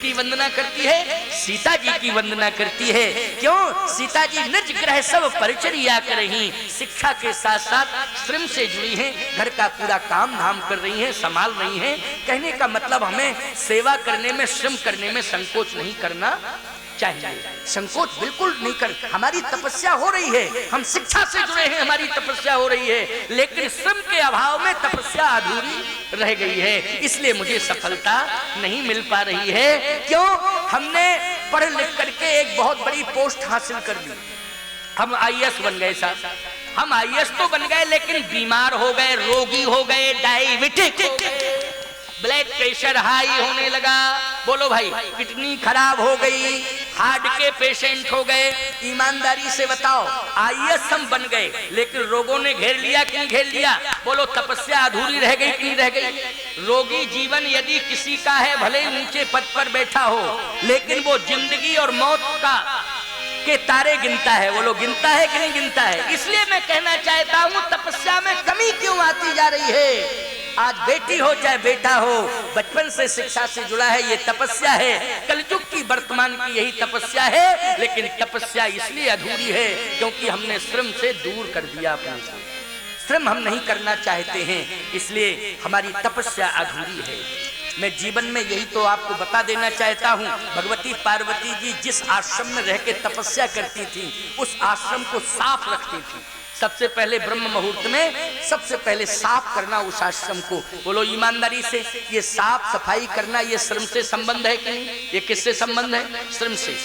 की वंदना करती है, सीता जी की वंदना करती है। क्यों? सीता जी निज ग्रह सब परिचर्या कर रही, शिक्षा के साथ साथ श्रम से जुड़ी हैं, घर का पूरा काम धाम कर रही हैं, संभाल रही हैं। कहने का मतलब हमें सेवा करने में, श्रम करने में संकोच नहीं करना चाहिए। संकोच बिल्कुल नहीं कर। हमारी तपस्या हो रही है, हम शिक्षा से जुड़े हैं, हमारी तपस्या हो रही है, लेकिन श्रम के अभाव में तपस्या अधूरी रह गई है, इसलिए मुझे सफलता नहीं मिल पा रही है। क्यों? हमने पढ़ लिख करके एक बहुत बड़ी पोस्ट हासिल कर ली, हम आईएएस बन गए साहब, हम आईएएस तो बन गए लेकिन बीमार हो गए, रोगी हो गए, डायबिटिक हो गए, ब्लड प्रेशर हाई होने लगा, बोलो भाई, किडनी खराब हो गई, हार्ट के पेशेंट हो गए। ईमानदारी से बताओ, आईएएस हम बन गए लेकिन रोगों ने घेर लिया कि नहीं घेर लिया? बोलो, तपस्या अधूरी रह गई कि नहीं रह गई? रोगी जीवन यदि किसी का है, भले ऊंचे पद पर बैठा हो, लेकिन वो जिंदगी और मौत का के तारे गिनता है। वो लोग गिनता है कि नहीं गिनता है? इसलिए मैं कहना चाहता हूँ, तपस्या में कमी क्यों आती जा रही है? आज बेटी हो चाहे बेटा हो, बचपन से शिक्षा से जुड़ा है, ये तपस्या है। कलयुग की वर्तमान की यही तपस्या है, लेकिन तपस्या इसलिए अधूरी है क्योंकि हमने श्रम से दूर कर दिया अपने को। श्रम हम नहीं करना चाहते हैं, इसलिए हमारी तपस्या अधूरी है। मैं जीवन में यही तो आपको बता देना चाहता हूँ। भगवती पार्वती जी जिस आश्रम में रह के तपस्या करती थी, उस आश्रम को साफ रखती थी। सबसे पहले ब्रह्म मुहूर्त में सबसे पहले साफ करना उस आश्रम को। बोलो ईमानदारी से, ये साफ सफाई करना ये श्रम से संबंध है कि नहीं? ये किससे संबंध है? श्रम से।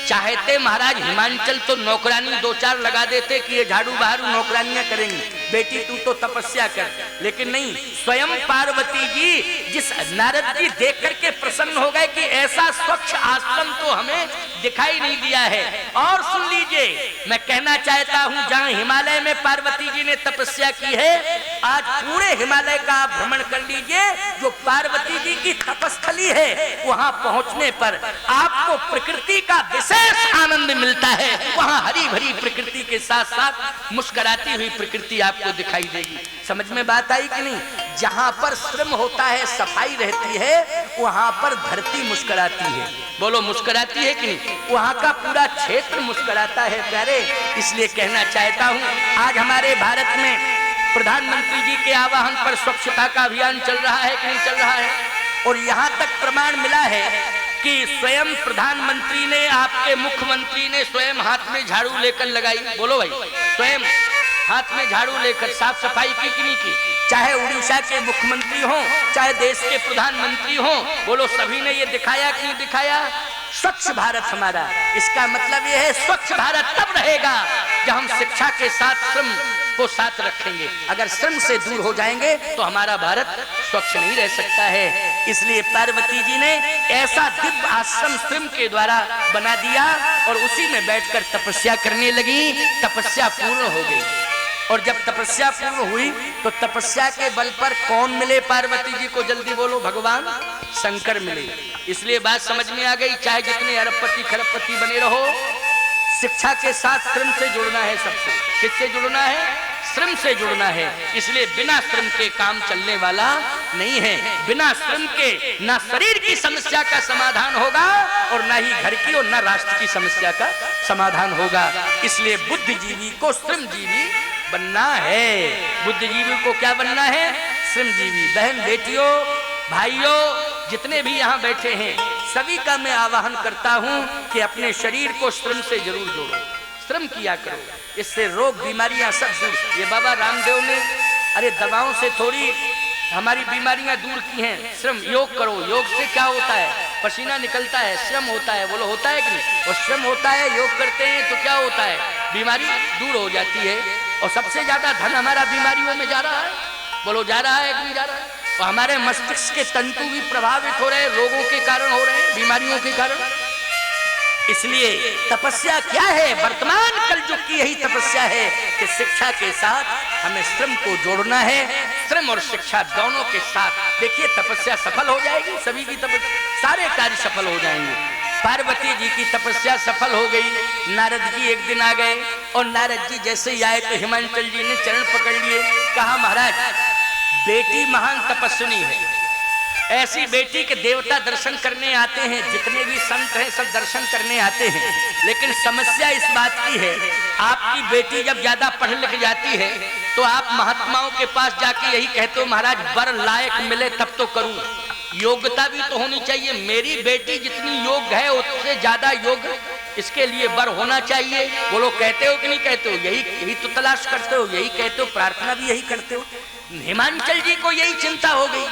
चाहते महाराज हिमाचल तो नौकरानी दो चार लगा देते कि ये झाड़ू बहारू नौकरानियां करेंगी, बेटी तू तो तपस्या कर, लेकिन नहीं। स्वयं पार्वती जी, जिस नारद जी देख करके प्रसन्न हो गए कि ऐसा स्वच्छ आश्रम तो हमें दिखाई नहीं दिया है। और सुन लीजिए, मैं कहना चाहता हूँ, जहाँ हिमालय में पार्वती जी ने तपस्या की है, आज पूरे हिमालय का आप भ्रमण कर लीजिए, जो पार्वती जी की तपस्थली है, वहाँ पहुँचने पर आपको प्रकृति का विशेष आनंद मिलता है। वहाँ हरी भरी प्रकृति के साथ साथ मुस्कुराती हुई प्रकृति आपको दिखाई देगी। समझ में बात आई कि नहीं? जहाँ पर श्रम होता है, सफाई रहती है, वहाँ पर धरती मुस्कुराती है। बोलो, मुस्कुराती है कि नहीं? वहाँ का पूरा क्षेत्र मुस्कुराता है प्यारे। इसलिए कहना चाहता हूँ, आज हमारे भारत में प्रधानमंत्री जी के आह्वान पर स्वच्छता का अभियान चल रहा है कि नहीं चल रहा है? और यहाँ तक प्रमाण मिला है कि स्वयं प्रधानमंत्री ने, आपके मुख्यमंत्री ने स्वयं हाथ में झाड़ू लेकर लगाई। बोलो भाई, स्वयं हाथ में झाड़ू लेकर साफ सफाई की कि नहीं की? चाहे उड़ीसा के मुख्यमंत्री हो, चाहे देश के प्रधानमंत्री हो, बोलो सभी ने ये दिखाया कि नहीं दिखाया? स्वच्छ भारत हमारा। इसका मतलब ये है, स्वच्छ भारत तब रहेगा जब हम शिक्षा के साथ श्रम को साथ रखेंगे। अगर श्रम से दूर हो जाएंगे तो हमारा भारत स्वच्छ नहीं रह सकता है। इसलिए पार्वती जी ने ऐसा दिव्य आश्रम श्रम के द्वारा बना दिया और उसी में बैठकर तपस्या करने लगी। तपस्या पूर्ण हो गई, और जब तपस्या पूर्ण हुई तो तपस्या के बल पर कौन मिले पार्वती जी को? जल्दी बोलो, भगवान शंकर मिले। इसलिए बात समझ में आ गई, चाहे जितने अरबपति खरबपति बने रहो, शिक्षा के साथ श्रम से जुड़ना है सबको। किससे जुड़ना है? श्रम से जुड़ना है। इसलिए बिना श्रम के काम चलने वाला नहीं है। बिना श्रम के ना शरीर की समस्या का समाधान होगा, और ना ही घर की और ना राष्ट्र की समस्या का समाधान होगा। इसलिए बुद्धिजीवी को श्रमजीवी बनना है। बुद्धिजीवी को क्या बनना है? श्रमजीवी। बहन बेटियों, भाइयों, जितने भी यहाँ बैठे हैं, सभी का मैं आह्वान करता हूँ कि अपने शरीर को श्रम से जरूर जोड़ो, श्रम किया करो। इससे रोग बीमारियां सब दूर। ये बाबा रामदेव ने अरे दवाओं से थोड़ी हमारी बीमारियां दूर की हैं। श्रम, योग करो। योग से क्या होता है? पसीना निकलता है, श्रम होता है। बोलो, होता है कि नहीं? और श्रम होता है, योग करते हैं तो क्या होता है? बीमारी दूर हो जाती है। और सबसे ज्यादा धन हमारा बीमारियों में जा रहा है। बोलो, जा रहा है कि नहीं जा रहा है? और हमारे मस्तिष्क के तंतु भी प्रभावित हो रहे हैं, रोगों के कारण हो रहे हैं, बीमारियों के कारण। इसलिए तपस्या क्या है? वर्तमान कलयुग की यही तपस्या है कि शिक्षा के साथ हमें श्रम को जोड़ना है। श्रम और शिक्षा दोनों के साथ देखिए, तपस्या सफल हो जाएगी। सभी की तपस्या, सारे कार्य सफल हो जाएंगे। पार्वती जी की तपस्या सफल हो गई। नारद जी एक दिन आ गए, और नारद जी जैसे ही आए तो हिमाचल जी ने चरण पकड़ लिए। कहा, महाराज, बेटी महान तपस्विनी है, ऐसी बेटी के देवता दर्शन करने आते हैं, जितने भी संत हैं सब दर्शन करने आते हैं, लेकिन समस्या इस बात की है, आपकी बेटी जब ज्यादा पढ़ लिख जाती है तो आप महात्माओं के पास जाके यही कहते हो महाराज वर लायक मिले तब तो करूं, योग्यता भी तो होनी चाहिए। मेरी बेटी जितनी योग्य है उससे ज्यादा योग्य इसके लिए वर होना चाहिए। वो लोग कहते हो कि नहीं कहते हो? यही तो तलाश करते हो, यही कहते हो, प्रार्थना भी यही करते हो। हिमांचल जी को यही चिंता हो गई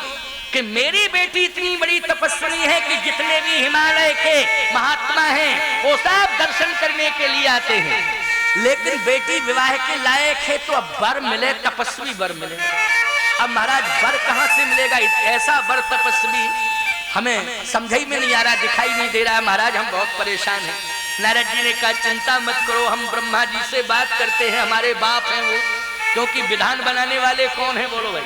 कि मेरी बेटी इतनी बड़ी तपस्विनी है कि जितने भी हिमालय के महात्मा हैं वो सब दर्शन करने के लिए आते हैं, लेकिन बेटी विवाह के लायक है तो अब वर मिले, तपस्वी वर मिले। अब महाराज वर कहां से मिलेगा? ऐसा वर तपस्वी हमें समझ में नहीं आ रहा, दिखाई नहीं दे रहा है। महाराज हम बहुत परेशान हैं। नारद जी ने कहा चिंता मत करो, हम ब्रह्मा जी से बात करते हैं, हमारे बाप हैं वो, क्योंकि विधान बनाने वाले कौन है बोलो भाई?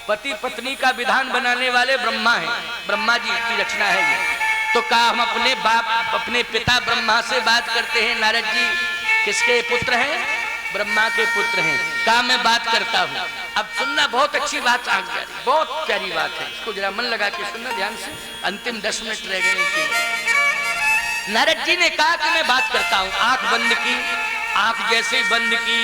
पति पत्नी का विधान बनाने वाले ब्रह्मा हैं, ब्रह्मा जी की रचना है ये। तो कहा हम अपने बाप अपने पिता ब्रह्मा से बात करते हैं। नारद जी किसके पुत्र हैं? ब्रह्मा के पुत्र हैं। कहा मैं बात करता हूँ। अब सुनना, बहुत अच्छी बात आ गई, बहुत प्यारी बात है, इसको जरा मन लगा के सुनना ध्यान से, अंतिम 10 मिनट रह गए। नारद जी ने कहा कि मैं बात करता हूँ। आंख बंद की, आंख जैसे बंद की,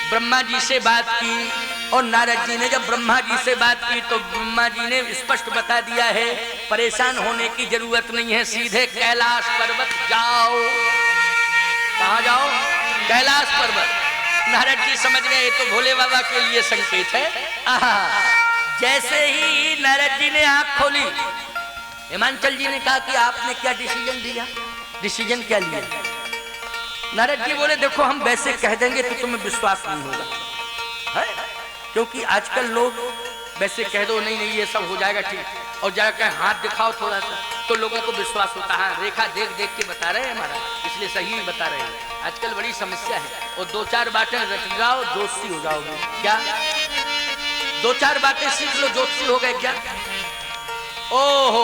ब्रह्मा जी से बात की, और नारद जी ने जब ब्रह्मा जी से बात की तो ब्रह्मा जी ने स्पष्ट बता दिया है परेशान होने की जरूरत नहीं है, सीधे कैलाश पर्वत जाओ। कहाँ जाओ? कैलाश पर्वत। नारद जी समझ गए तो भोले बाबा के लिए संकेत है। जैसे ही नारद जी ने आंख खोली, हिमांचल जी ने कहा कि आपने क्या डिसीजन लिया? डिसीजन क्या लिया? नारद जी बोले देखो हम वैसे कह देंगे तो तुम्हें विश्वास नहीं होगा है? क्योंकि आजकल लोग वैसे कह दो नहीं नहीं ये सब हो जाएगा ठीक, और जाकर हाथ दिखाओ थोड़ा सा तो लोगों को विश्वास होता है। हाँ रेखा देख देख के बता रहे हैं हमारा, इसलिए सही बता रहे हैं। आजकल बड़ी समस्या है, और 2-4 बातें रट जाओ जोशी हो जाओगे। क्या 2-4 बातें सीख लो जोशी हो गए क्या? ओहो,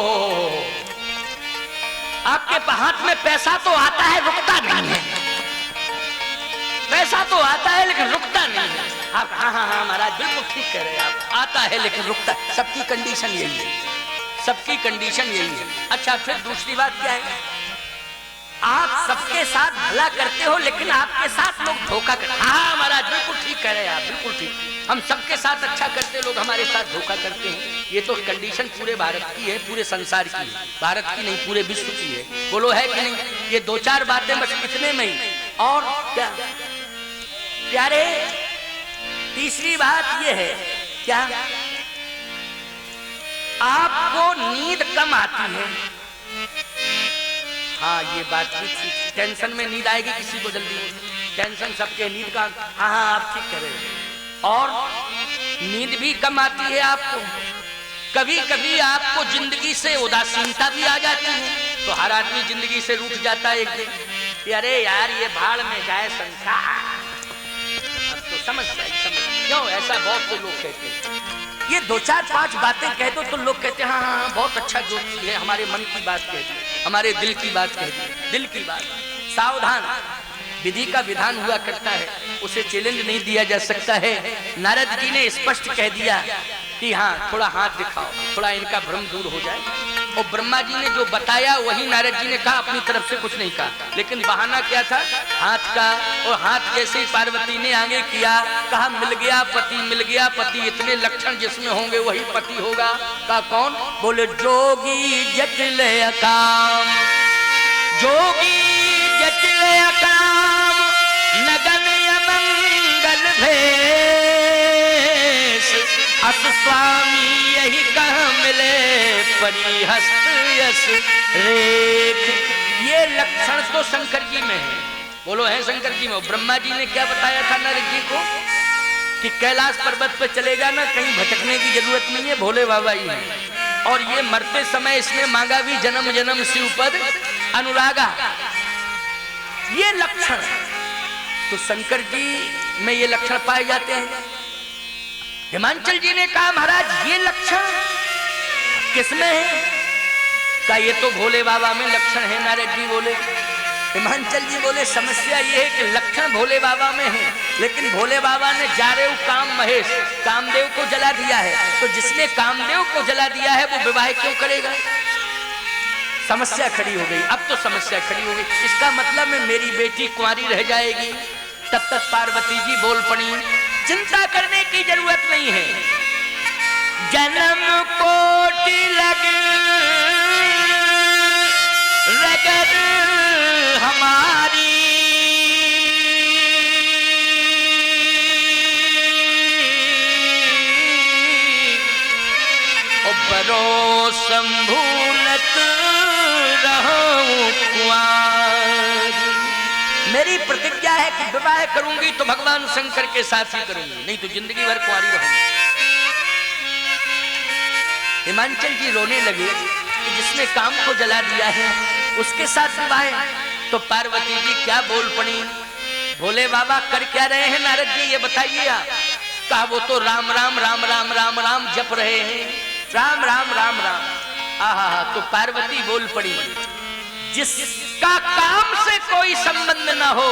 आपके हाथ में पैसा तो आता है रुकता नहीं है, पैसा तो आता है लेकिन रुकता नहीं है। आप हाँ हाँ हाँ महाराज बिल्कुल ठीक कह रहे हैं आप, आता है लेकिन रुकता। सबकी कंडीशन यही है, सबकी कंडीशन यही है। अच्छा फिर दूसरी बात क्या है? आप सबके साथ भला करते हो लेकिन आपके साथ लोग धोखा करते। हाँ महाराज बिल्कुल ठीक कह रहे हैं आप, बिल्कुल ठीक। हम सबके साथ अच्छा करते, लोग हमारे साथ धोखा करते हैं। ये तो कंडीशन पूरे भारत की है, पूरे संसार की है, भारत की नहीं पूरे विश्व की है। बोलो है कि नहीं? ये 2-4 बातें बस इतने में ही। और क्या प्यारे, तीसरी बात ये है क्या? आपको नींद कम आती है। हाँ ये बात ठीक थी, टेंशन में नींद आएगी किसी को जल्दी? टेंशन सबके नींद का। हाँ हाँ आप ठीक कह रहे हैं। और नींद भी कम आती है आपको। कभी कभी आपको जिंदगी से उदासीनता भी आ जाती है। तो हर आदमी जिंदगी से रूठ जाता है एक दिन, अरे यार ये भाड़ में जाए संसार। अब तो समझ क्यों ऐसा बहुत से लोग कहते हैं। ये 2-4-5 बातें कह दो तो लोग कहते हैं हाँ हाँ बहुत अच्छा जोशी है, हमारे मन की बात कहती है, हमारे दिल की बात कहती है। दिल की बात सावधान, विधि का विधान हुआ करता है, उसे चैलेंज नहीं दिया जा सकता है। नारद जी ने स्पष्ट कह दिया कि हाँ थोड़ा हाथ दिखाओ, थोड़ा इनका भ्रम दूर हो जाए। और ब्रह्मा जी ने जो बताया वही नारद जी ने कहा, अपनी तरफ से कुछ नहीं कहा। लेकिन बहाना क्या था? हाथ का। और हाथ जैसे ही पार्वती ने आगे किया, कहा मिल गया पति, मिल गया पति। इतने लक्षण जिसमें होंगे वही पति होगा। कहा कौन? बोले जोगी जटिल काम, जोगी जटिल काम, नगन अमंगल भेष, अस स्वामी यही कह मिले परिहस्त यश रेख। ये लक्षण तो शंकर जी में है। बोलो है शंकर जी में। ब्रह्मा जी ने क्या बताया था नारद जी को कि कैलाश पर्वत पर चले जाना, कहीं भटकने की जरूरत नहीं है, भोले बाबा ही है। और ये मरते समय इसने मांगा भी जन्म जन्म शिव पद अनुरागा। ये लक्षण तो शंकर जी में ये लक्षण पाए जाते हैं। हिमांचल जी ने कहा महाराज ये लक्षण किसमें है? का ये तो भोले बाबा में लक्षण है। नारद जी बोले हिमांचल जी बोले समस्या ये है कि लक्षण भोले बाबा में है, लेकिन भोले बाबा ने जारेव काम महेश कामदेव को जला दिया है, तो जिसने कामदेव को जला दिया है वो विवाह क्यों करेगा? समस्या खड़ी हो गई। अब तो समस्या खड़ी हो गई, इसका मतलब में मेरी बेटी कुंवारी रह जाएगी। तब तक पार्वती जी बोल पड़ी, चिंता करने की जरूरत नहीं है, जन्म कोटि लगे रगड़ हमारी, बरो संभूलत रहूं कुंवारी। मेरी प्रतिज्ञा है कि विवाह करूंगी तो भगवान शंकर के साथ ही करूंगी, नहीं तो जिंदगी भर कुंवारी रहूंगी। हिमांचल जी रोने लगे कि जिसने काम को जला दिया है उसके साथ विवाह। तो पार्वती जी क्या बोल पड़ी, भोले बाबा कर क्या रहे हैं नारद जी ये बताइए आप। कहा वो तो राम राम राम राम राम राम जप रहे हैं, राम राम राम राम। आहा, तो पार्वती बोल पड़ी, जिसका काम से कोई संबंध ना हो,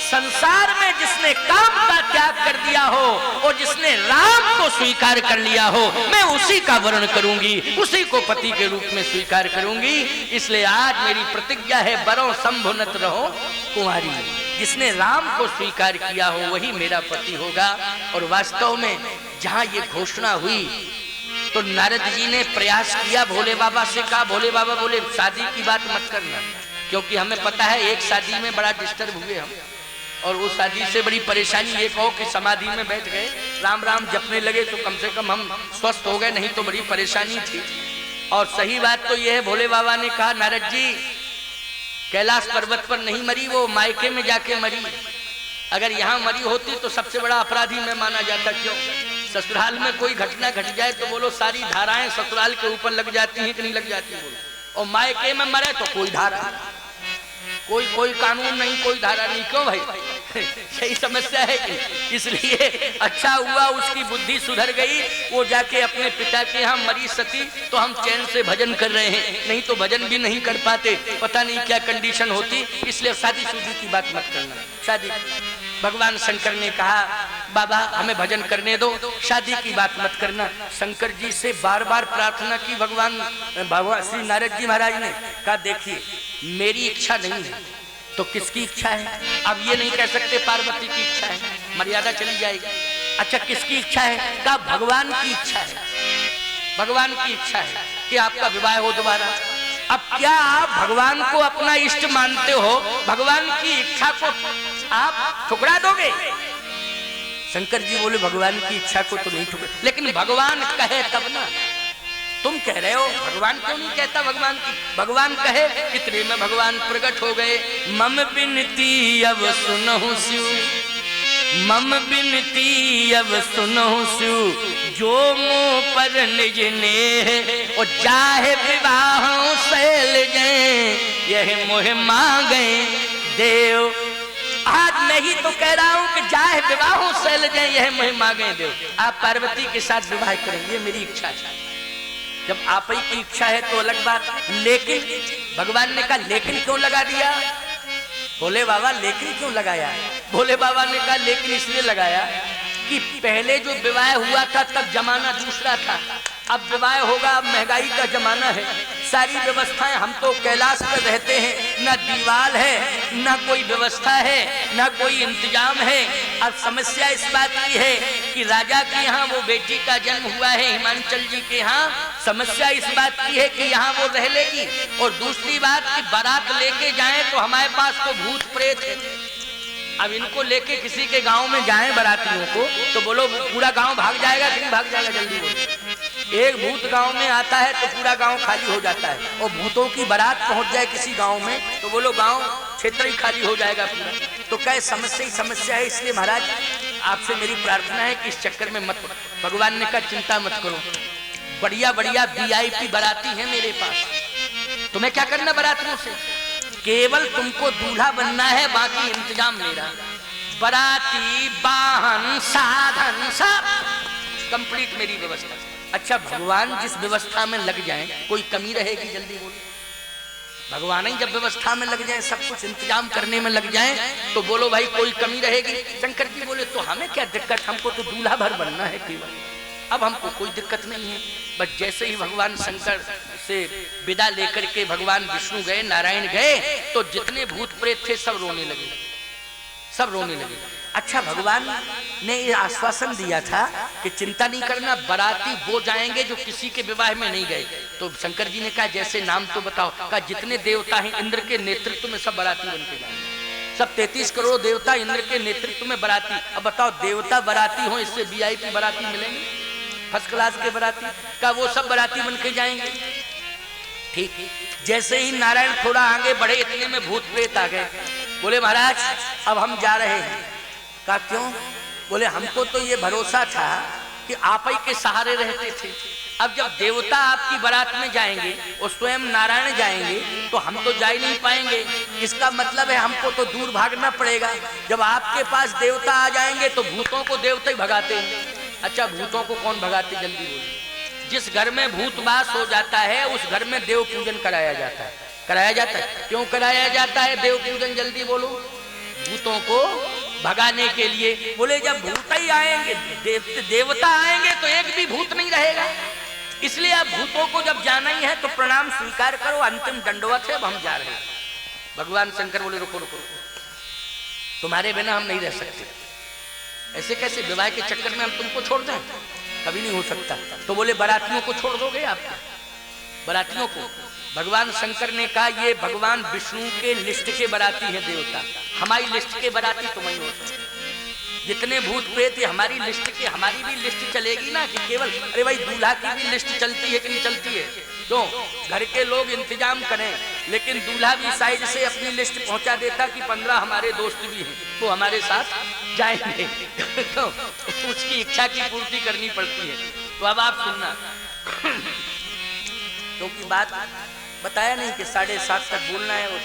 संसार में जिसने काम का त्याग कर दिया हो और जिसने राम को स्वीकार कर लिया हो, मैं उसी का वर्ण करूंगी, उसी को पति के रूप में स्वीकार करूंगी। इसलिए आज मेरी प्रतिज्ञा है, बरों संभुनत रहो कुंवारी। जिसने राम को स्वीकार किया हो वही मेरा पति होगा। और वास्तव में जहां ये घोषणा हुई तो नारद जी ने प्रयास किया, भोले बाबा से कहा। भोले बाबा बोले शादी की बात मत करना, क्योंकि हमें पता है एक शादी में बड़ा डिस्टर्ब हुए हम, और उस शादी से बड़ी परेशानी ये कहो कि समाधि में बैठ गए, राम राम जपने लगे तो कम से कम हम स्वस्थ हो गए, नहीं तो बड़ी परेशानी थी। और सही बात तो ये है, भोले बाबा ने कहा नारद जी कैलाश पर्वत पर नहीं मरी, वो मायके में जाके मरी। अगर यहाँ मरी होती तो सबसे बड़ा अपराधी मैं माना जाता। क्यों? ससुराल में कोई घटना घट जाए तो बोलो सारी धाराएं ससुराल के ऊपर लग जाती हैं कि नहीं लग जाती बोलो, और मायके में मरे तो कोई धारा, कोई कानून नहीं, कोई धारा नहीं। क्यों भाई? सही समस्या है कि? इसलिए अच्छा हुआ उसकी बुद्धि सुधर गई, वो जाके अपने पिता के यहाँ मरी सती तो हम चैन से भजन कर रहे हैं, नहीं तो भजन भी नहीं कर पाते, पता नहीं क्या कंडीशन होती। इसलिए शादी शुदी की बात मत करना। शादी भगवान शंकर ने कहा बाबा हमें भजन करने दो, शादी की बात मत करना। शंकर जी से बार बार प्रार्थना की भगवान श्री नारद जी महाराज ने कहा देखिए मेरी इच्छा नहीं है तो किसकी इच्छा है? अब ये नहीं कह सकते पार्वती की इच्छा है, मर्यादा चली जाएगी। अच्छा किसकी इच्छा है? कहा भगवान की इच्छा है, भगवान की इच्छा है कि आपका विवाह हो दोबारा। अब क्या आप भगवान को अपना इष्ट मानते हो, भगवान की इच्छा को आप ठुकरा दोगे? शंकर जी बोले भगवान की इच्छा को तो नहीं ठुकरा, लेकिन भगवान कहे तब ना। तुम कह रहे हो भगवान क्यों नहीं कहता? भगवान कहे कितने में भगवान प्रकट हो गए। मम बिनती अब सुनहु स्यु, मम बिनती अब सुनहु स्यु, जो मुँह पर निज ने और चाहे विवाह सैल गए, यह मोह मांगे देव। आज मैं ही तो कह रहा हूं कि जाए विवाह सैल जाए, यह मोह मांगे देव। आप पार्वती के साथ विवाह करेंगे, ये मेरी इच्छा है। जब आप ही की इच्छा है तो अलग बात, लेकिन भगवान ने कहा लेकिन क्यों लगा दिया? भोले बाबा लेकिन क्यों लगाया? भोले बाबा ने कहा लेकिन इसलिए लगाया कि पहले जो विवाह हुआ था तब जमाना दूसरा था, अब विवाह होगा, अब महंगाई का जमाना है, सारी व्यवस्थाएं, हम तो कैलाश पर रहते हैं, ना दीवार है, ना कोई व्यवस्था है, ना कोई इंतजाम है। अब समस्या इस बात की है कि राजा के यहाँ वो बेटी का जन्म हुआ है, हिमांचल जी के यहाँ। समस्या इस बात की है कि यहाँ वो रह लेगी, और दूसरी बात कि बारात लेके जाएं तो हमारे पास तो भूत प्रेत है। अब इनको लेके किसी के गांव में जाएं बारातियों को तो बोलो पूरा गांव भाग जाएगा कि नहीं भाग जाएगा? जल्दी बोलो। एक भूत गांव में आता है तो पूरा गांव खाली हो जाता है, और भूतों की बारात पहुंच जाए किसी गांव में तो बोलो गांव क्षेत्र ही खाली हो जाएगा पूरा। तो क्या समस्या ही समस्या है? इसलिए महाराज आपसे मेरी प्रार्थना है कि इस चक्कर में मत। भगवान ने कहा चिंता मत करो, बढ़िया बढ़िया VIP बाराती है मेरे पास, तुम्हें क्या करना बारातियों से? केवल तुमको दूल्हा बनना है, बाकी इंतजाम मेरा। बाराती वाहन साधन सब कंप्लीट मेरी व्यवस्था। अच्छा भगवान जिस व्यवस्था में लग जाएं कोई कमी रहेगी? जल्दी बोलो। भगवान ही जब व्यवस्था में लग जाए, सब कुछ इंतजाम करने में लग जाए, तो बोलो भाई कोई कमी रहेगी? शंकर जी बोले तो हमें क्या दिक्कत, हमको तो दूल्हा भर बनना है केवल, अब हमको कोई दिक्कत नहीं है। बस जैसे ही भगवान शंकर से विदा लेकर के भगवान विष्णु गए, नारायण गए, तो जितने भूत प्रेत थे सब रोने लगे, सब रोने लगे। अच्छा, भगवान ने ये आश्वासन दिया था कि चिंता नहीं करना, बाराती वो जाएंगे जो किसी के विवाह में नहीं गए। तो शंकर जी ने कहा जैसे नाम तो बताओ। कहा जितने देवता हैं इंद्र के नेतृत्व में सब बाराती बन के जाएंगे, सब 33 करोड़ देवता इंद्र के नेतृत्व में बाराती। अब बताओ देवता बाराती हो, इससे VIP बाराती मिलेंगे, फर्स्ट क्लास के बाराती का, वो सब बाराती बन के जाएंगे। ठीक, जैसे ही नारायण थोड़ा आगे बढ़े, इतने में भूत प्रेत आ गए। बोले महाराज अब हम जा रहे हैं। कहा क्यों? बोले हमको तो ये भरोसा था कि आप ही के सहारे रहते थे, अब जब देवता आपकी बारात में जाएंगे और स्वयं नारायण जाएंगे तो हम तो जा ही नहीं पाएंगे। इसका मतलब है हमको तो दूर भागना पड़ेगा। जब आपके पास देवता आ जाएंगे तो भूतों को देवता ही भगाते हैं। अच्छा, भूतों को कौन भगाते, जल्दी बोलिए? जिस घर में भूतवास हो जाता है उस घर में देव पूजन कराया जाता है। कराया जाता है, क्यों कराया जाता है देव पूजन, जल्दी बोलो? भूतों को भगाने के लिए। बोले जब भूत ही आएंगे, देवता आएंगे तो एक भी भूत नहीं रहेगा, इसलिए अब भूतों को जब जाना ही है तो प्रणाम स्वीकार करो, अंतिम दंडवत है, अब हम जा रहे हैं। भगवान शंकर बोले रुको रुको रुको, तुम्हारे बिना हम नहीं रह सकते। ऐसे कैसे, विवाह के चक्कर में हम तुमको छोड़ दें? कभी नहीं हो सकता। तो बोले बारातियों को छोड़ दोगे आप? बारातियों को भगवान शंकर ने कहा ये भगवान विष्णु के लिस्ट के बाराती हैं देवता, हमारी लिस्ट के बाराती तुम ही हो। जितने भूत प्रेत हमारी लिस्ट के, हमारी भी लिस्ट चलेगी ना कि केवल, अरे भाई दूल्हा की भी लिस्ट चलती है कि नहीं चलती है? क्यों? घर के लोग इंतजाम करें, लेकिन दूल्हा भी साइड से अपनी लिस्ट पहुंचा देता कि 15 हमारे दोस्त भी हैं वो हमारे साथ जाएंगे। तो उसकी इच्छा की पूर्ति करनी पड़ती है। तो अब आप सुनना, क्योंकि बात बताया नहीं कि 7:30 तक बोलना है और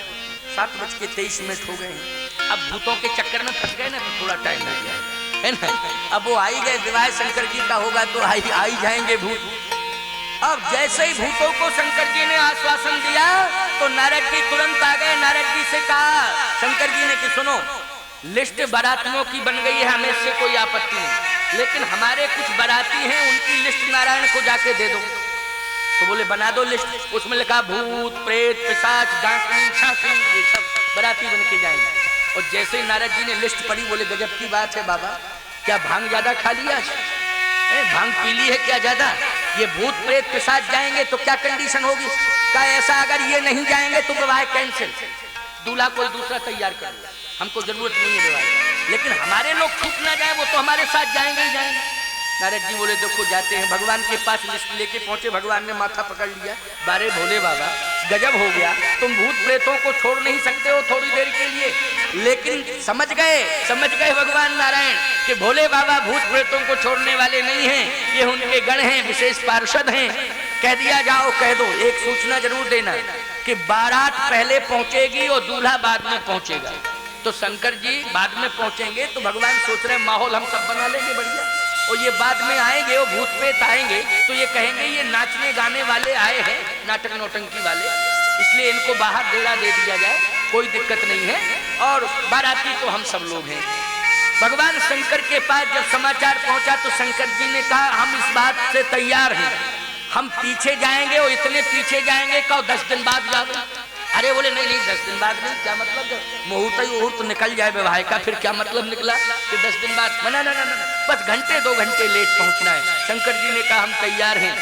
7:23 हो गए हैं। अब भूतों के चक्कर में फंस गए ना तो थोड़ा टाइम लग गया है ना। अब वो आ ही गए, विवाह शंकर जी का होगा तो आ ही जाएंगे भूत। अब जैसे ही भूतों को शंकर जी ने आश्वासन दिया तो नारद जी तुरंत आ गए। नारद जी से कहा शंकर जी ने कि सुनो, लिस्ट बारातियों की बन गई है, हमें इससे कोई आपत्ति नहीं, लेकिन हमारे कुछ बाराती हैं उनकी लिस्ट नारायण को जाके दे दो। तो बोले बना दो लिस्ट, उसमें लिखा भूत प्रेत पिशाच डांकनी छाकनी ये सब बाराती बन के जाएंगे। और जैसे ही नारद जी ने लिस्ट पढ़ी, बोले गजब की बात है बाबा, क्या भांग ज्यादा खा लिया, भांग पी ली है क्या ज्यादा? ये भूत प्रेत पिशाच जाएंगे तो क्या कंडीशन होगी? क्या ऐसा अगर ये नहीं जाएंगे तो विवाह कैंसिल, दूल्हा कोई दूसरा तैयार कर लो, हमको जरूरत नहीं है विवाह, लेकिन हमारे लोग छूट ना जाए, वो तो हमारे साथ जाएंगे ही जाएंगे। नारद जी बोले देखो जाते हैं। भगवान के पास लिस्ट लेके पहुंचे, भगवान ने माथा पकड़ लिया, बारे भोले बाबा गजब हो गया, तुम भूत प्रेतों को छोड़ नहीं सकते हो थोड़ी देर के लिए, लेकिन समझ गए भगवान नारायण कि भोले बाबा भूत प्रेतों को छोड़ने वाले नहीं हैं, ये उनके गण हैं, विशेष पार्षद हैं। कह दिया जाओ, कह दो, एक सूचना जरूर देना कि बारात पहले पहुंचेगी और दूल्हा बाद में पहुंचेगा। तो शंकर जी बाद में पहुंचेंगे तो भगवान सोच रहे माहौल हम सब बना लेंगे बढ़िया, और ये बाद में आएंगे, वो भूत प्रेत आएंगे तो ये कहेंगे ये नाचने गाने वाले आए हैं, नाटक नौटंकी वाले, इसलिए इनको बाहर डेरा दे दिया जाए, कोई दिक्कत नहीं है, और बाराती तो हम सब लोग हैं। भगवान शंकर के पास जब समाचार पहुंचा तो शंकर जी ने कहा हम इस बात से तैयार हैं, हम पीछे जाएंगे और इतने पीछे जाएंगे कहो 10 दिन बाद जाओ। अरे बोले नहीं 10 दिन बाद नहीं, क्या मतलब, जब मुहूर्त निकल जाए विवाह का फिर क्या मतलब निकला कि 10 दिन बाद? ना, बस घंटे 2 घंटे लेट पहुंचना है। शंकर जी ने कहा हम तैयार हैं।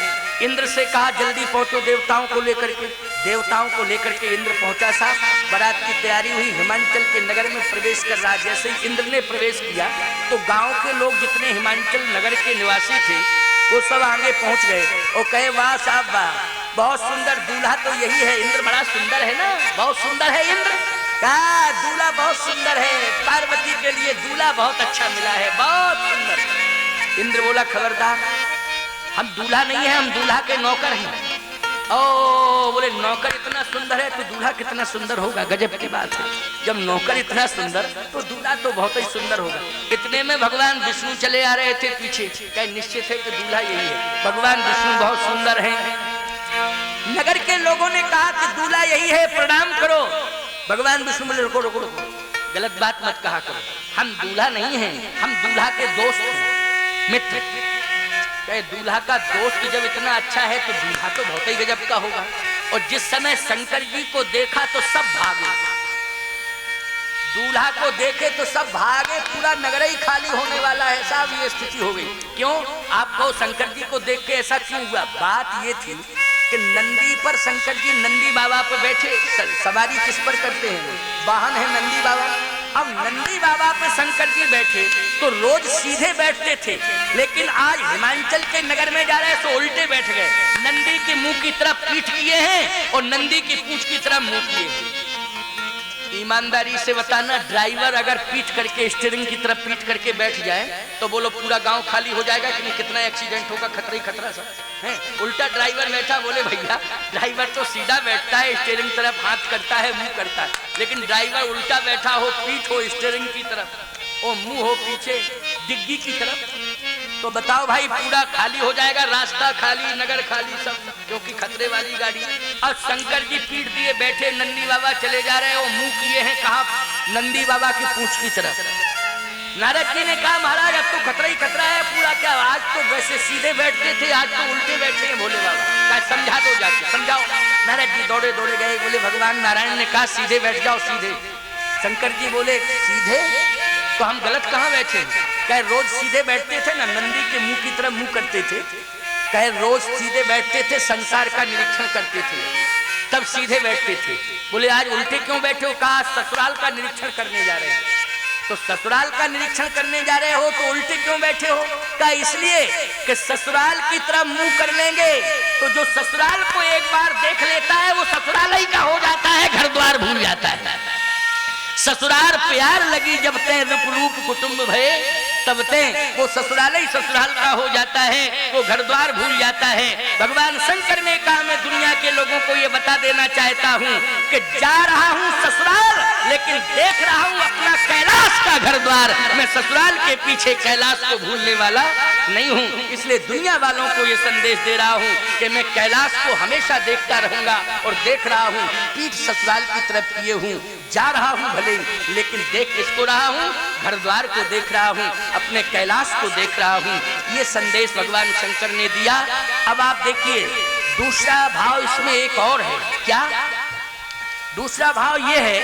इंद्र से कहा जल्दी पहुंचो देवताओं को लेकर के। देवताओं को लेकर के इंद्र पहुंचा साहब, बारात की तैयारी हुई, हिमांचल के नगर में प्रवेश कर रहा। जैसे ही इंद्र ने प्रवेश किया तो गाँव के लोग जितने हिमांचल नगर के निवासी थे वो सब आगे पहुंच गए और कहे वाह साहब वाह, बहुत सुंदर दूल्हा तो यही है, इंद्र बड़ा सुंदर है ना, बहुत सुंदर है इंद्र का दूल्हा, बहुत सुंदर है, पार्वती के लिए दूल्हा बहुत अच्छा मिला है, बहुत सुंदर। इंद्र बोला खबरदार, हम दूल्हा नहीं है, हम दूल्हा के नौकर हैं। ओ बोले नौकर इतना सुंदर है तो दूल्हा कितना सुंदर होगा, गजब की बात है, जब नौकर इतना सुंदर तो दूल्हा तो बहुत ही सुंदर होगा। इतने में भगवान विष्णु चले आ रहे थे पीछे, क्या निश्चित है कि दूल्हा यही है। भगवान विष्णु बहुत सुंदर हैं, नगर के लोगों ने कहा कि दूल्हा यही है, प्रणाम करो। भगवान विष्णु बोले रुको रुको रुको, गलत बात मत कहा करो, हम दूल्हा नहीं हैं, हम दूल्हा के दोस्त हैं, मित्र। कहे दूल्हा का दोस्त जब इतना अच्छा है तो दूल्हा तो बहुत ही गजब का होगा। और जिस समय शंकर जी को देखा तो सब भागे, दूल्हा को देखे तो सब भागे, पूरा नगर ही खाली होने वाला है साहब, ये स्थिति हो गई। क्यों? आपको शंकर जी को देख के ऐसा क्यों हुआ? बात ये थी कि नंदी पर शंकर जी नंदी बाबा पर बैठे, सवारी किस पर करते हैं? वाहन है नंदी बाबा। अब नंदी बाबा पे शंकर जी बैठे तो रोज सीधे बैठते थे, लेकिन आज हिमाचल के नगर में जा रहे हैं तो उल्टे बैठ गए। नंदी के मुंह की तरफ पीठ किए हैं और नंदी की पूंछ की तरफ मुंह किए हैं। ईमानदारी से बताना, ड्राइवर अगर पीठ करके स्टीयरिंग की तरफ पीठ करके बैठ जाए तो बोलो पूरा गांव खाली हो जाएगा कि नहीं? कितना एक्सीडेंट होगा, खतरा ही खतरा सब है। उल्टा ड्राइवर बैठा, बोले भैया ड्राइवर तो सीधा बैठता है, स्टीयरिंग तरफ हाथ करता है, मुंह करता है, लेकिन ड्राइवर उल्टा बैठा हो, पीठ हो स्टीयरिंग की तरफ और मुंह हो पीछे डिग्गी की तरफ, तो बताओ भाई पूरा खाली हो जाएगा, रास्ता खाली, नगर खाली सब, क्योंकि खतरे वाली गाड़ी। और शंकर जी पीठ दिए बैठे, नंदी बाबा चले जा रहे हैं और मुंह किए हैं कहाँ? नंदी बाबा की पूंछ की तरफ। नारद जी ने कहा महाराज अब तो खतरा ही खतरा है पूरा, क्या आज तो वैसे सीधे बैठते थे, आज तो उल्टे बैठे हैं भोले बाबा, क्या समझा दो जाके, समझाओ। नारद जी दौड़े दौड़े गए, बोले भगवान नारायण ने कहा सीधे बैठ जाओ, सीधे। शंकर जी बोले सीधे तो हम गलत कहाँ बैठे? कहे रोज सीधे बैठते थे ना, नंदी के मुंह की तरफ मुंह करते थे, कहे रोज सीधे बैठते थे, संसार का निरीक्षण करते थे, तब सीधे बैठते थे। बोले आज उल्टे क्यों बैठे हो? कहा ससुराल का निरीक्षण करने जा रहे हैं। तो ससुराल का निरीक्षण करने जा रहे हो तो उल्टे क्यों बैठे हो? कहा इसलिए कि ससुराल की तरफ मुंह कर लेंगे तो जो ससुराल को एक बार देख लेता है वो ससुराल ही का हो जाता है, घर द्वार भूल जाता है। ससुराल प्यार लगी जब ते रूप रूप कुटुंब भय, तब ते वो ससुराल ही ससुराल का हो जाता है, वो घर द्वार भूल जाता है। भगवान शंकर ने कहा मैं दुनिया के लोगों को ये बता देना चाहता हूँ कि जा रहा हूँ ससुराल, लेकिन देख रहा हूँ अपना कैलाश का घर द्वार, मैं ससुराल के पीछे कैलाश को भूलने वाला नहीं हूँ। इसलिए दुनिया वालों को ये संदेश दे रहा हूँ कि मैं कैलाश को हमेशा देखता रहूंगा और देख रहा हूँ, पीठ ससुराल की तरफ किए हूँ, जा रहा हूँ भले, लेकिन देख किसको रहा हूँ? घर द्वार को देख रहा हूँ, अपने कैलाश को देख रहा हूँ। ये संदेश भगवान शंकर ने दिया। अब आप देखिए दूसरा भाव इसमें एक और है। क्या दूसरा भाव? ये है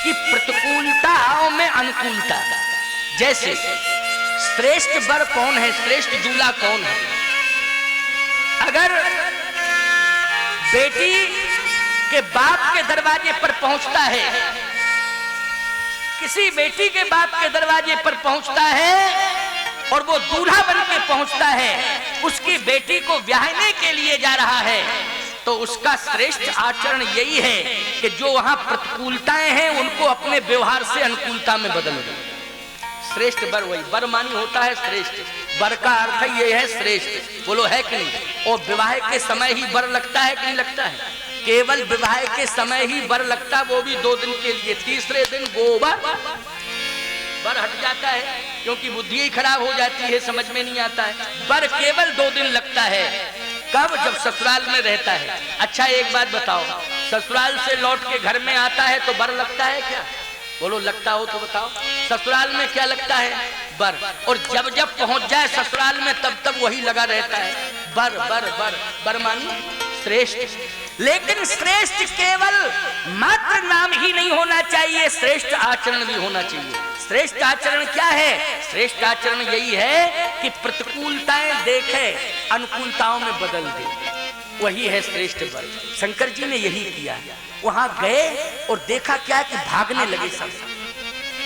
कि प्रतिकूलताओं में अनुकूलता। जैसे श्रेष्ठ वर कौन है, श्रेष्ठ दूल्हा कौन है? अगर बेटी के बाप के दरवाजे पर पहुंचता है, किसी बेटी के बाप के दरवाजे पर पहुंचता है और वो दूल्हा बन के पहुंचता है, उसकी बेटी को ब्याहने के लिए जा रहा है, तो उसका श्रेष्ठ आचरण यही है कि जो वहां प्रतिकूलताएं हैं उनको अपने व्यवहार से अनुकूलता में बदल दे। श्रेष्ठ वर, वही वर मानी होता है श्रेष्ठ, वर का अर्थ ये है श्रेष्ठ, बोलो है कि नहीं? और विवाह के समय ही वर लगता है कि नहीं लगता है? केवल विवाह के समय ही वर लगता, वो भी 2 दिन के लिए, तीसरे दिन गोबर वर हट जाता है, क्योंकि बुद्धि ही खराब हो जाती है, समझ में नहीं आता है। वर केवल 2 दिन लगता है। कब? जब ससुराल में रहता है। अच्छा एक बात बताओ, ससुराल से लौट के घर में आता है तो वर लगता है क्या? बोलो लगता हो तो बताओ। ससुराल में क्या लगता है? वर। और जब जब पहुंच जाए ससुराल में तब तब वही लगा रहता है, वर वर वर। वर मानी श्रेष्ठ। लेकिन श्रेष्ठ केवल मात्र नाम ही नहीं होना चाहिए, श्रेष्ठ आचरण भी होना चाहिए। श्रेष्ठ आचरण क्या है? श्रेष्ठ आचरण यही है कि प्रतिकूलताएं देखे अनुकूलताओं में बदल दे, वही है श्रेष्ठ वर। शंकर जी ने यही किया। वहां गए और देखा क्या कि भागने लगे,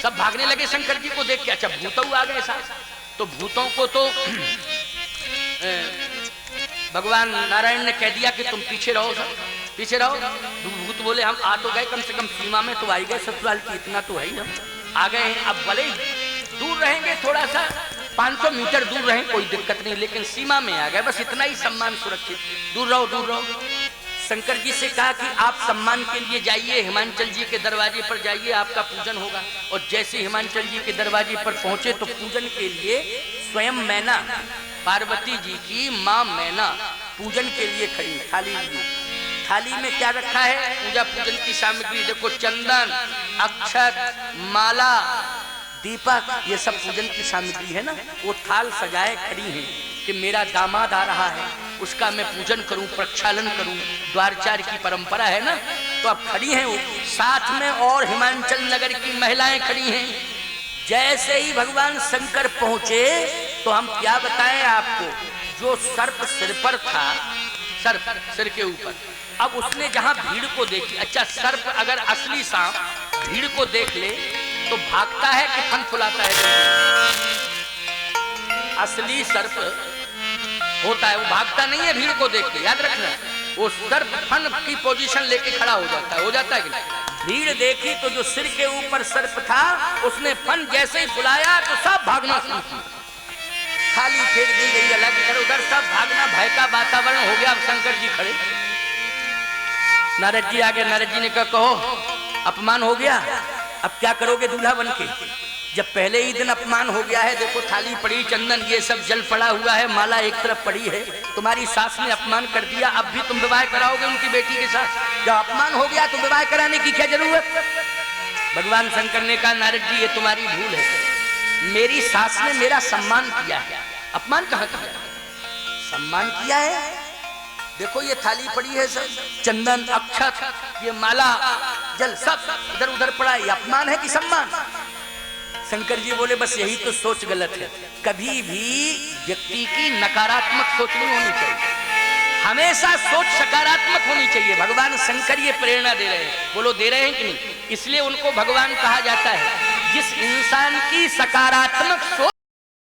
सब भागने लगे शंकर जी को देख के। अच्छा भूतऊ आ गए साहब, तो भूतों को तो भगवान नारायण ने कह दिया कि तुम पीछे रहो, सब पीछे रहो। भूत बोले हम आ तो गए, कम से कम सीमा में तो आई गए, ससुराल की इतना तो है ही, हम आ गए हैं। अब भले दूर रहेंगे, थोड़ा सा 500 मीटर दूर रहें कोई दिक्कत नहीं, लेकिन सीमा में आ गए, बस इतना ही सम्मान सुरक्षित, दूर रहो दूर रहो। शंकर जी से कहा कि आप सम्मान के लिए जाइए, हिमाचल जी के दरवाजे पर जाइए, आपका पूजन होगा। और जैसे हिमाचल जी के दरवाजे पर पहुंचे तो पूजन के लिए स्वयं मैना, पार्वती जी की माँ मैना पूजन के लिए खड़ी, थाली ली। थाली में क्या रखा है? पूजा पूजन की सामग्री। देखो चंदन, अक्षत, माला, दीपक, ये सब पूजन की सामग्री है ना। वो थाल सजाए खड़ी है कि मेरा दामाद आ रहा है, उसका मैं पूजन करूं, प्रक्षालन करूं, द्वारचार की परंपरा है ना। तो अब खड़ी हैं वो, साथ में और हिमाचल नगर की महिलाएं खड़ी हैं। जैसे ही भगवान शंकर पहुंचे तो हम क्या बताएं आपको, जो सर्प सिर पर था, सर्प सिर के ऊपर, अब उसने जहां भीड़ को देखी, अच्छा सर्प अगर असली सांप भीड़ को देख ले तो भागता है कि फन फुलाता है? असली सर्प होता है वो भागता नहीं है भीड़ को देख के, याद रखना। वो सर्प फन की पोजीशन लेके खड़ा हो जाता है कि नहीं? भीड़ देखी तो जो सिर के ऊपर सर्प था उसने फन जैसे ही फुलाया तो सब भागना शुरू किया। थाली फेंक दी गई अलग इधर उधर, सब भागना, भय का वातावरण हो गया। अब शंकर जी खड़े, नारद जी आगे, नारद जी ने कहा कहो अपमान हो गया, अब क्या करोगे दूल्हा बन के? जब पहले ही दिन अपमान हो गया है, देखो थाली पड़ी, चंदन ये सब जल पड़ा हुआ है, माला एक तरफ पड़ी है, तुम्हारी सास ने अपमान कर दिया, अब भी तुम विवाह कराओगे उनकी बेटी के साथ? जब अपमान हो गया तो विवाह कराने की क्या जरूरत? भगवान शंकर ने कहा नारद जी ये तुम्हारी भूल है, मेरी सास ने मेरा सम्मान किया है, अपमान कहाँ किया? सम्मान किया है। देखो ये थाली पड़ी है, सब चंदन, अक्षत, ये माला, जल सब इधर उधर पड़ा है, ये अपमान है कि सम्मान? शंकर जी बोले बस यही तो सोच गलत है। कभी भी व्यक्ति की नकारात्मक सोच नहीं होनी चाहिए, हमेशा सोच सकारात्मक होनी चाहिए। भगवान शंकर ये प्रेरणा दे रहे हैं, बोलो दे रहे हैं कि नहीं? इसलिए उनको भगवान कहा जाता है। जिस इंसान की सकारात्मक सोच